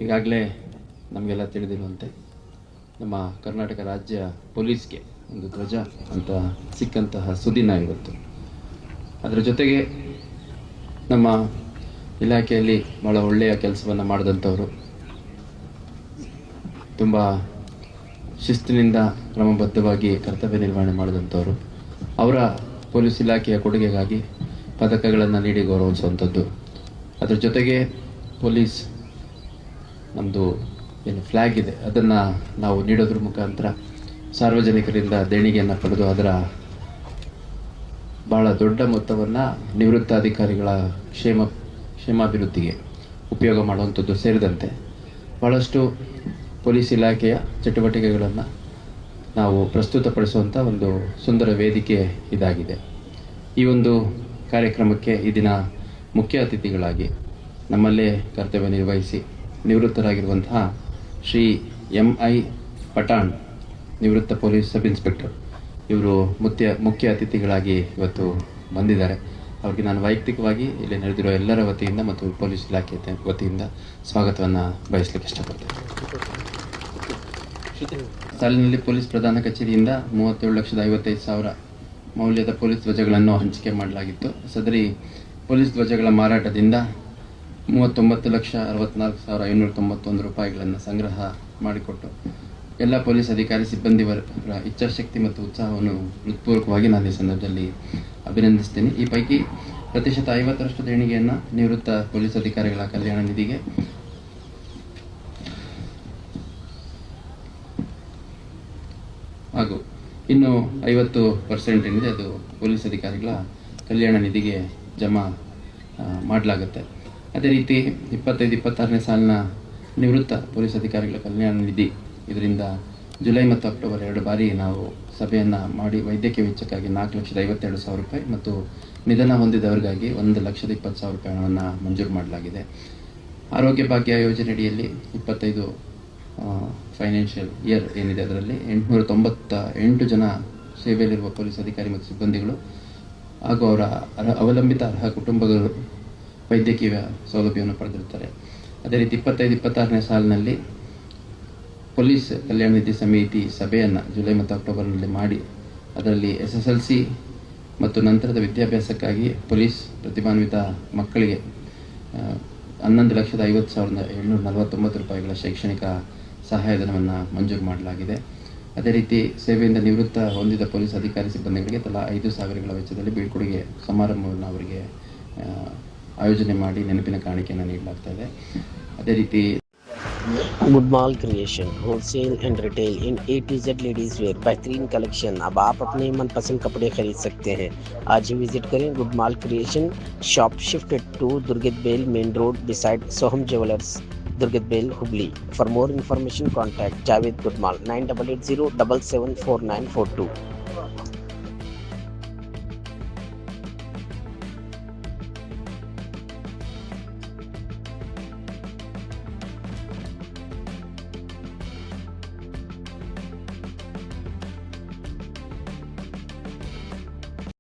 ಈಗಾಗಲೇ ನಮಗೆಲ್ಲ ತಿಳಿದಿರುವಂತೆ ನಮ್ಮ ಕರ್ನಾಟಕ ರಾಜ್ಯ ಪೊಲೀಸ್ಗೆ ಒಂದು ಧ್ವಜ ಅಂತ ಸಿಕ್ಕಂತಹ ಸುದಿನ ಇವತ್ತು. ಅದರ ಜೊತೆಗೆ ನಮ್ಮ ಇಲಾಖೆಯಲ್ಲಿ ಭಾಳ ಒಳ್ಳೆಯ ಕೆಲಸವನ್ನು ಮಾಡಿದಂಥವರು, ತುಂಬ ಶಿಸ್ತಿನಿಂದ ಕ್ರಮಬದ್ಧವಾಗಿ ಕರ್ತವ್ಯ ನಿರ್ವಹಣೆ ಮಾಡಿದಂಥವರು, ಅವರ ಪೊಲೀಸ್ ಇಲಾಖೆಯ ಕೊಡುಗೆಗಾಗಿ ಪದಕಗಳನ್ನು ನೀಡಿ ಗೌರವಿಸುವಂಥದ್ದು. ಅದರ ಜೊತೆಗೆ ಪೊಲೀಸ್ ನಮ್ಮದು ಏನು ಫ್ಲ್ಯಾಗ್ ಇದೆ ಅದನ್ನು ನಾವು ನೀಡೋದ್ರ ಮುಖಾಂತರ ಸಾರ್ವಜನಿಕರಿಂದ ದೇಣಿಗೆಯನ್ನು ಪಡೆದು ಅದರ ಭಾಳ ದೊಡ್ಡ ಮೊತ್ತವನ್ನು ನಿವೃತ್ತ ಅಧಿಕಾರಿಗಳ ಕ್ಷೇಮಾಭಿವೃದ್ಧಿಗೆ ಉಪಯೋಗ ಮಾಡುವಂಥದ್ದು ಸೇರಿದಂತೆ ಭಾಳಷ್ಟು ಪೊಲೀಸ್ ಇಲಾಖೆಯ ಚಟುವಟಿಕೆಗಳನ್ನು ನಾವು ಪ್ರಸ್ತುತಪಡಿಸುವಂಥ ಒಂದು ಸುಂದರ ವೇದಿಕೆ ಇದಾಗಿದೆ. ಈ ಒಂದು ಕಾರ್ಯಕ್ರಮಕ್ಕೆ ಈ ದಿನ ಮುಖ್ಯ ಅತಿಥಿಗಳಾಗಿ ನಮ್ಮಲ್ಲೇ ಕರ್ತವ್ಯ ನಿರ್ವಹಿಸಿ ನಿವೃತ್ತರಾಗಿರುವಂತಹ ಶ್ರೀ MI ಪಠಾಣ್, ನಿವೃತ್ತ ಪೊಲೀಸ್ ಸಬ್ ಇನ್ಸ್ಪೆಕ್ಟರ್, ಇವರು ಮುಖ್ಯ ಅತಿಥಿಗಳಾಗಿ ಇವತ್ತು ಬಂದಿದ್ದಾರೆ. ಅವ್ರಿಗೆ ನಾನು ವೈಯಕ್ತಿಕವಾಗಿ ಇಲ್ಲಿ ನಡೆದಿರೋ ಎಲ್ಲರ ವತಿಯಿಂದ ಮತ್ತು ಪೊಲೀಸ್ ಇಲಾಖೆ ವತಿಯಿಂದ ಸ್ವಾಗತವನ್ನು ಬಯಸಲಿಕ್ಕೆ ಇಷ್ಟಪಡ್ತೇನೆ. ಸಾಲಿನಲ್ಲಿ ಪೊಲೀಸ್ ಪ್ರಧಾನ ಕಚೇರಿಯಿಂದ 37,55,000 ಮೌಲ್ಯದ ಪೊಲೀಸ್ ಧ್ವಜಗಳನ್ನು ಹಂಚಿಕೆ ಮಾಡಲಾಗಿತ್ತು. ಸದರಿ ಪೊಲೀಸ್ ಧ್ವಜಗಳ ಮಾರಾಟದಿಂದ 39,64,591 ರೂಪಾಯಿಗಳನ್ನು ಸಂಗ್ರಹ ಮಾಡಿಕೊಟ್ಟು ಎಲ್ಲ ಪೊಲೀಸ್ ಅಧಿಕಾರಿ ಸಿಬ್ಬಂದಿವರ ಇಚ್ಛಾಶಕ್ತಿ ಮತ್ತು ಉತ್ಸಾಹವನ್ನು ಹೃತ್ಪೂರ್ವಕವಾಗಿ ನಾನು ಈ ಸಂದರ್ಭದಲ್ಲಿ ಅಭಿನಂದಿಸ್ತೀನಿ. ಈ ಪೈಕಿ ಪ್ರತಿಶತ 50% ದೇಣಿಗೆಯನ್ನು ನಿವೃತ್ತ ಪೊಲೀಸ್ ಅಧಿಕಾರಿಗಳ ಕಲ್ಯಾಣ ನಿಧಿಗೆ ಹಾಗೂ ಇನ್ನು 50% ಏನಿದೆ ಅದು ಪೊಲೀಸ್ ಅಧಿಕಾರಿಗಳ ಕಲ್ಯಾಣ ನಿಧಿಗೆ ಜಮಾ ಮಾಡಲಾಗುತ್ತೆ. ಅದೇ ರೀತಿ 25-26ನೇ ಸಾಲಿನ ನಿವೃತ್ತ ಪೊಲೀಸ್ ಅಧಿಕಾರಿಗಳ ಕಲ್ಯಾಣ ನಿಧಿ, ಇದರಿಂದ ಜುಲೈ ಮತ್ತು ಅಕ್ಟೋಬರ್ 2 ಬಾರಿ ನಾವು ಸಭೆಯನ್ನು ಮಾಡಿ ವೈದ್ಯಕೀಯ ವೆಚ್ಚಕ್ಕಾಗಿ 4,52,000 ರೂಪಾಯಿ ಮತ್ತು ನಿಧನ ಹೊಂದಿದವರಿಗಾಗಿ 1,20,000 ರೂಪಾಯಿ ಹಣವನ್ನು ಮಂಜೂರು ಮಾಡಲಾಗಿದೆ. ಆರೋಗ್ಯ ಭಾಗ್ಯ ಯೋಜನೆಯಡಿಯಲ್ಲಿ 25 ಫೈನಾನ್ಷಿಯಲ್ ಇಯರ್ ಏನಿದೆ ಅದರಲ್ಲಿ 898 ಜನ ಸೇವೆಯಲ್ಲಿರುವ ಪೊಲೀಸ್ ಅಧಿಕಾರಿ ಮತ್ತು ಸಿಬ್ಬಂದಿಗಳು ಹಾಗೂ ಅವರ ಅವಲಂಬಿತ ಅರ್ಹ ಕುಟುಂಬಗಳು ವೈದ್ಯಕೀಯ ಸೌಲಭ್ಯವನ್ನು ಪಡೆದಿರ್ತಾರೆ. ಅದೇ ರೀತಿ 25-26ನೇ ಸಾಲಿನಲ್ಲಿ ಪೊಲೀಸ್ ಕಲ್ಯಾಣ ನಿಧಿ ಸಮಿತಿ ಸಭೆಯನ್ನು ಜುಲೈ ಮತ್ತು ಅಕ್ಟೋಬರ್ನಲ್ಲಿ ಮಾಡಿ ಅದರಲ್ಲಿ SSLC ಮತ್ತು ನಂತರದ ವಿದ್ಯಾಭ್ಯಾಸಕ್ಕಾಗಿ ಪೊಲೀಸ್ ಪ್ರತಿಭಾನ್ವಿತ ಮಕ್ಕಳಿಗೆ 11,50,749 ರೂಪಾಯಿಗಳ ಶೈಕ್ಷಣಿಕ ಸಹಾಯಧನವನ್ನು ಮಂಜೂರು ಮಾಡಲಾಗಿದೆ. ಅದೇ ರೀತಿ ಸೇವೆಯಿಂದ ನಿವೃತ್ತ ಹೊಂದಿದ ಪೊಲೀಸ್ ಅಧಿಕಾರಿ ಸಿಬ್ಬಂದಿಗಳಿಗೆ ತಲಾ 5,000 ವೆಚ್ಚದಲ್ಲಿ ಬೀಳ್ಕೊಡುಗೆ ಸಮಾರಂಭವನ್ನು ಅವರಿಗೆ ಆಯೋಜನೆ ಮಾಡಿ ನೆನಪಿನ ಕಾಣಿಕೆಯನ್ನು ನೀಡಲಾಗ್ತಾ ಇದೆ. ಅದೇ ರೀತಿ Gudmal creation wholesale and retail in A to Z ladies wear बेहतरीन कलेक्शन। अब आप अपने मनपसंद कपड़े खरीद सकते हैं। आज ही विजिट करें Gudmal creation, shop shifted to Durgad Bail main road beside Soham jewellers, Durgad Bail, Hubli. For more information contact Javed Gudmal 9880774942।